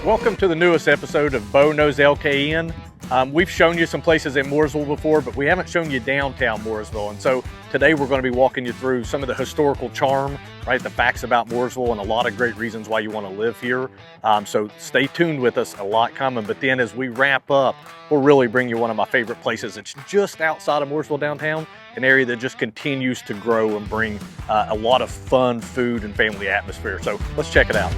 Welcome to the newest episode of Beau Knows LKN. We've shown you some places in Mooresville before, but we haven't shown you downtown Mooresville. And so today we're going to be walking you through some of the historical charm, right? The facts about Mooresville and a lot of great reasons why you want to live here. So stay tuned with us, a lot coming. But then as we wrap up, we'll really bring you one of my favorite places. It's just outside of Mooresville downtown, an area that just continues to grow and bring a lot of fun food and family atmosphere. So let's check it out.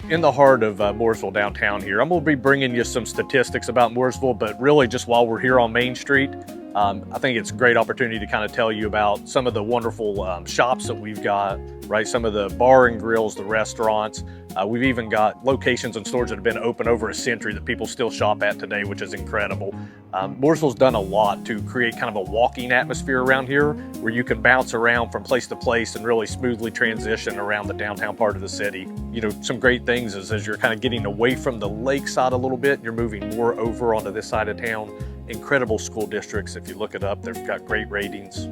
In the heart of Mooresville downtown here, I'm going to be bringing you some statistics about Mooresville, but really just while we're here on Main Street, I think it's a great opportunity to kind of tell you about some of the wonderful shops that we've got, right? Some of the bar and grills, the restaurants. We've even got locations and stores that have been open over a century that people still shop at today, which is incredible. Mooresville's done a lot to create kind of a walking atmosphere around here where you can bounce around from place to place and really smoothly transition around the downtown part of the city. You know, some great things is as you're kind of getting away from the lakeside a little bit, you're moving more over onto this side of town. Incredible school districts. If you look it up, they've got great ratings.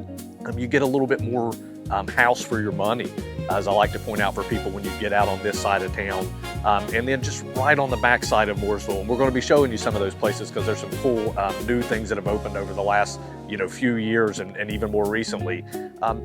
You get a little bit more house for your money, as I like to point out for people when you get out on this side of town. And then just right on the back side of Mooresville, and we're going to be showing you some of those places because there's some cool new things that have opened over the last few years and even more recently.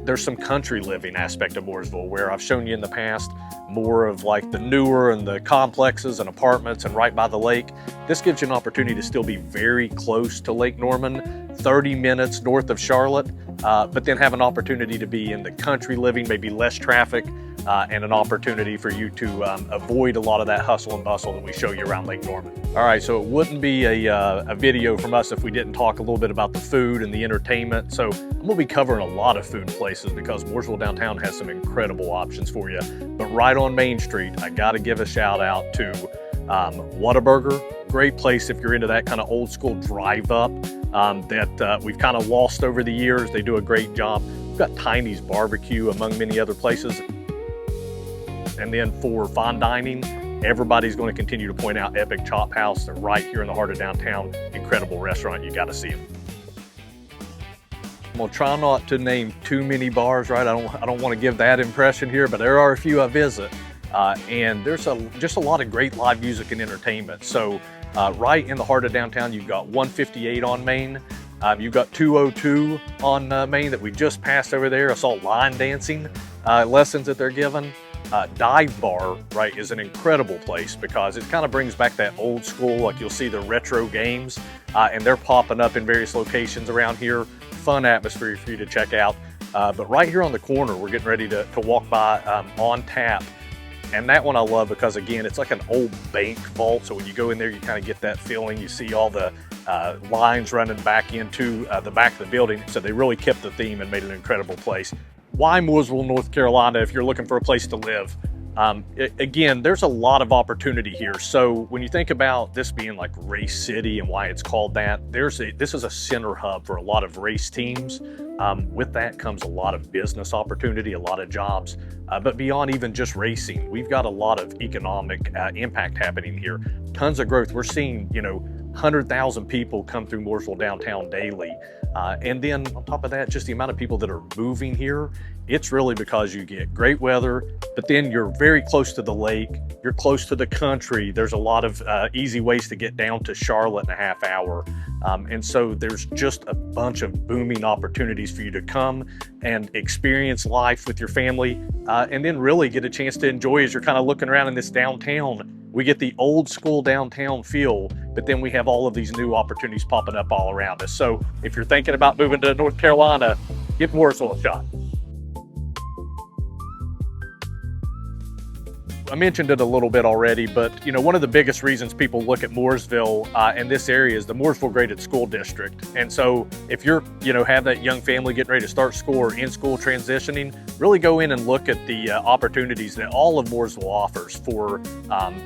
There's some country living aspect of Mooresville where I've shown you in the past more of like the newer and the complexes and apartments and right by the lake. This gives you an opportunity to still be very close to Lake Norman, 30 minutes north of Charlotte, but then have an opportunity to be in the country living, maybe less traffic, and an opportunity for you to avoid a lot of that hustle and bustle that we show you around Lake Norman. All right, so it wouldn't be a video from us if we didn't talk a little bit about the food and the entertainment. So I'm gonna be covering a lot of food places because Mooresville downtown has some incredible options for you. But right on Main Street, I gotta give a shout out to Whataburger. Great place if you're into that kind of old school drive up that we've kind of lost over the years. They do a great job. We've got Tiny's Barbecue among many other places. And then for fine dining, everybody's going to continue to point out Epic Chop House. They're right here in the heart of downtown. Incredible restaurant. You got to see them. I'm going to try not to name too many bars, right? I don't want to give that impression here, but there are a few I visit. And there's just a lot of great live music and entertainment. So right in the heart of downtown, you've got 158 on Main. You've got 202 on Main that we just passed over there. I saw line dancing lessons that they're giving. Dive Bar, right, is an incredible place because it kind of brings back that old school, like you'll see the retro games, and they're popping up in various locations around here. Fun atmosphere for you to check out. But right here on the corner, we're getting ready to walk by On Tap. And that one I love because, again, it's like an old bank vault. So when you go in there, you kind of get that feeling. You see all the lines running back into the back of the building. So they really kept the theme and made it an incredible place. Why Mooresville, North Carolina, if you're looking for a place to live? Again, there's a lot of opportunity here. So when you think about this being like Race City and why it's called that, this is a center hub for a lot of race teams. With that comes a lot of business opportunity, a lot of jobs, but beyond even just racing, we've got a lot of economic impact happening here. Tons of growth. We're seeing, 100,000 people come through Mooresville downtown daily. And then on top of that, just the amount of people that are moving here, it's really because you get great weather, but then you're very close to the lake, you're close to the country. There's a lot of easy ways to get down to Charlotte in a half hour. And so there's just a bunch of booming opportunities for you to come and experience life with your family, and then really get a chance to enjoy as you're kind of looking around in this downtown. We get the old school downtown feel, but then we have all of these new opportunities popping up all around us. So if you're thinking about moving to North Carolina, give Mooresville a shot. I mentioned it a little bit already, but one of the biggest reasons people look at Mooresville and this area is the Mooresville Graded School District. And so if you're, have that young family getting ready to start school or in school transitioning, really go in and look at the opportunities that all of Mooresville offers for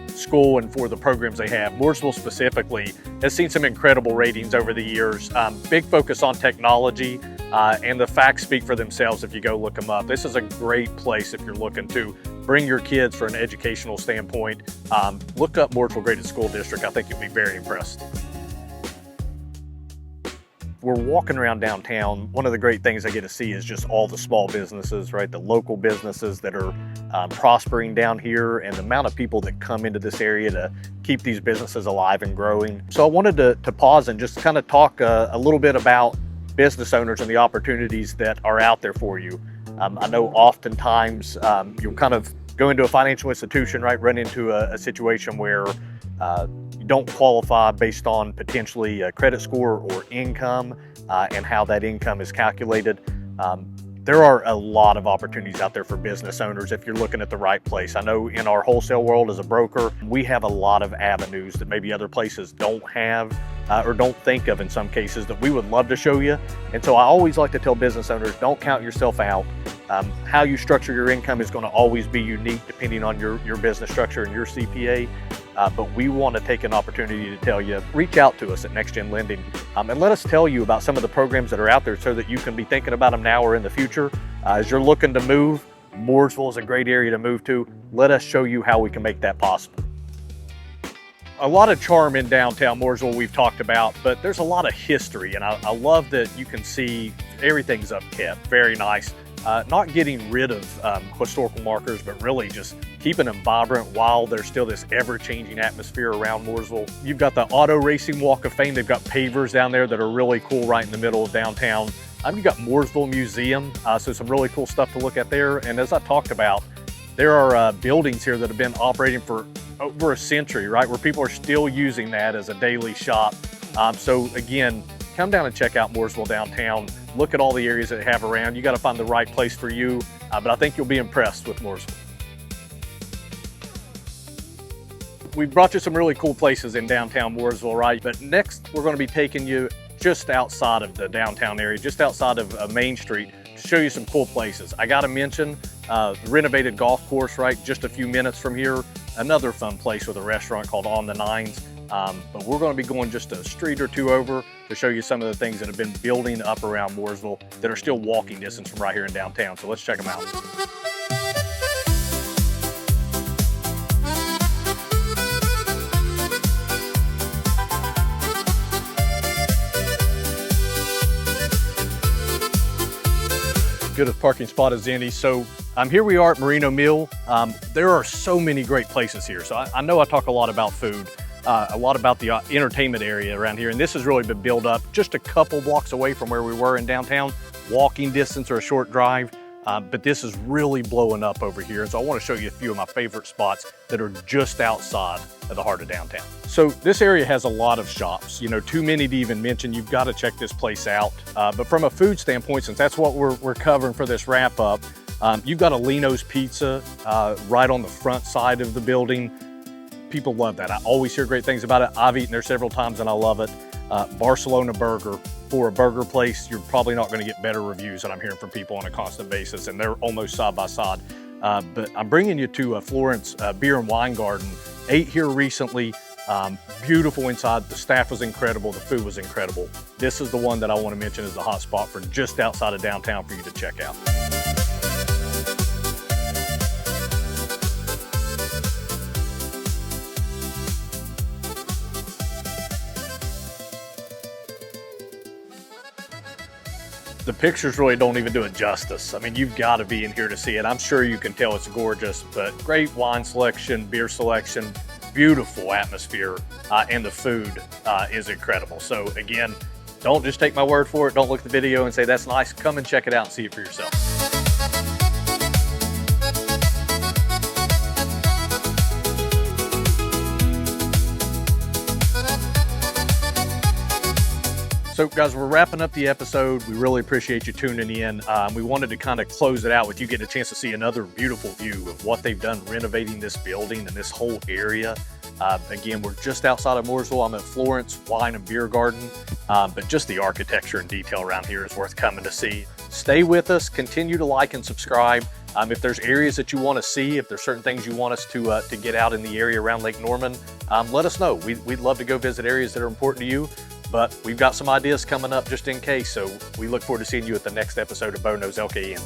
school and for the programs they have. Mooresville specifically has seen some incredible ratings over the years. Big focus on technology, and the facts speak for themselves if you go look them up. This is a great place if you're looking to bring your kids for an educational standpoint. Look up Mooresville Graded School District. I think you'll be very impressed. we're walking around downtown, one of the great things I get to see is just all the small businesses, right? The local businesses that are prospering down here, and the amount of people that come into this area to keep these businesses alive and growing. So I wanted to pause and just kind of talk a little bit about business owners and the opportunities that are out there for you. I know oftentimes you'll kind of go into a financial institution, right? Run into a situation where you don't qualify based on potentially a credit score or income and how that income is calculated. There are a lot of opportunities out there for business owners if you're looking at the right place. I know in our wholesale world as a broker, we have a lot of avenues that maybe other places don't have or don't think of in some cases that we would love to show you. And so I always like to tell business owners, don't count yourself out. How you structure your income is going to always be unique depending on your business structure and your CPA. But we want to take an opportunity to tell you, reach out to us at Next Gen Lending and let us tell you about some of the programs that are out there so that you can be thinking about them now or in the future. As you're looking to move, Mooresville is a great area to move to. Let us show you how we can make that possible. A lot of charm in downtown Mooresville we've talked about, but there's a lot of history, and I love that you can see everything's upkept, very nice. Not getting rid of historical markers, but really just keeping them vibrant while there's still this ever-changing atmosphere around Mooresville. You've got the Auto Racing Walk of Fame. They've got pavers down there that are really cool right in the middle of downtown. You've got Mooresville Museum, so some really cool stuff to look at there. And as I talked about, there are buildings here that have been operating for over a century, right, where people are still using that as a daily shop. So again, come down and check out Mooresville downtown. Look at all the areas that they have around. You got to find the right place for you, but I think you'll be impressed with Mooresville. We've brought you some really cool places in downtown Mooresville, right? But next, we're going to be taking you just outside of the downtown area, just outside of Main Street, to show you some cool places. I got to mention the renovated golf course, right? Just a few minutes from here. Another fun place with a restaurant called On the Nines. But we're going to be going just a street or two over to show you some of the things that have been building up around Mooresville that are still walking distance from right here in downtown. So let's check them out. Good a parking spot as any. So here we are at Merino Mill. There are so many great places here. So I know I talk a lot about food. A lot about the entertainment area around here, and this has really been built up just a couple blocks away from where we were in downtown, walking distance or a short drive, but this is really blowing up over here, and so I want to show you a few of my favorite spots that are just outside of the heart of downtown. So this area has a lot of shops, you know, too many to even mention. You've got to check this place out, but from a food standpoint, since that's what we're covering for this wrap up, you've got a Lino's Pizza right on the front side of the building. People love that. I always hear great things about it. I've eaten there several times and I love it. Barcelona Burger. For a burger place, you're probably not going to get better reviews that I'm hearing from people on a constant basis, and they're almost side by side. But I'm bringing you to Florence Beer and Wine Garden. Ate here recently. Beautiful inside. The staff was incredible. The food was incredible. This is the one that I want to mention as the hot spot for just outside of downtown for you to check out. The pictures really don't even do it justice. I mean, you've got to be in here to see it. I'm sure you can tell it's gorgeous, but great wine selection, beer selection, beautiful atmosphere, and the food is incredible. So again, don't just take my word for it. Don't look at the video and say, that's nice. Come and check it out and see it for yourself. So guys, we're wrapping up the episode. We really appreciate you tuning in. We wanted to kind of close it out with you getting a chance to see another beautiful view of what they've done renovating this building and this whole area. Again, we're just outside of Mooresville. I'm at Florence Wine and Beer Garden, but just the architecture and detail around here is worth coming to see. Stay with us, continue to like and subscribe. If there's areas that you want to see, if there's certain things you want us to get out in the area around Lake Norman, let us know. We'd love to go visit areas that are important to you. But we've got some ideas coming up just in case, so we look forward to seeing you at the next episode of Beau Knows LKN.